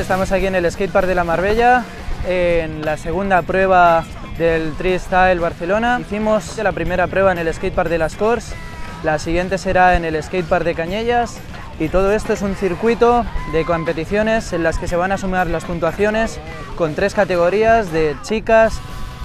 estamos aquí en el Skatepark de la Marbella, en la segunda prueba del Freestyle Barcelona. Hicimos la primera prueba en el Skatepark de Las Corts, la siguiente será en el Skatepark de Canyelles, y todo esto es un circuito de competiciones en las que se van a sumar las puntuaciones con 3 categorías de chicas,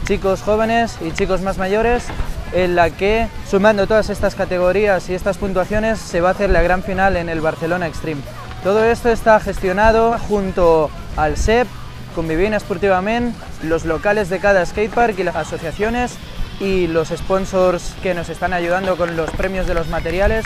chicos jóvenes y chicos más mayores, en la que, sumando todas estas categorías y estas puntuaciones, se va a hacer la gran final en el Barcelona Extreme. Todo esto está gestionado junto al SEP, Convivint Esportivament, los locales de cada skatepark y las asociaciones y los sponsors que nos están ayudando con los premios de los materiales.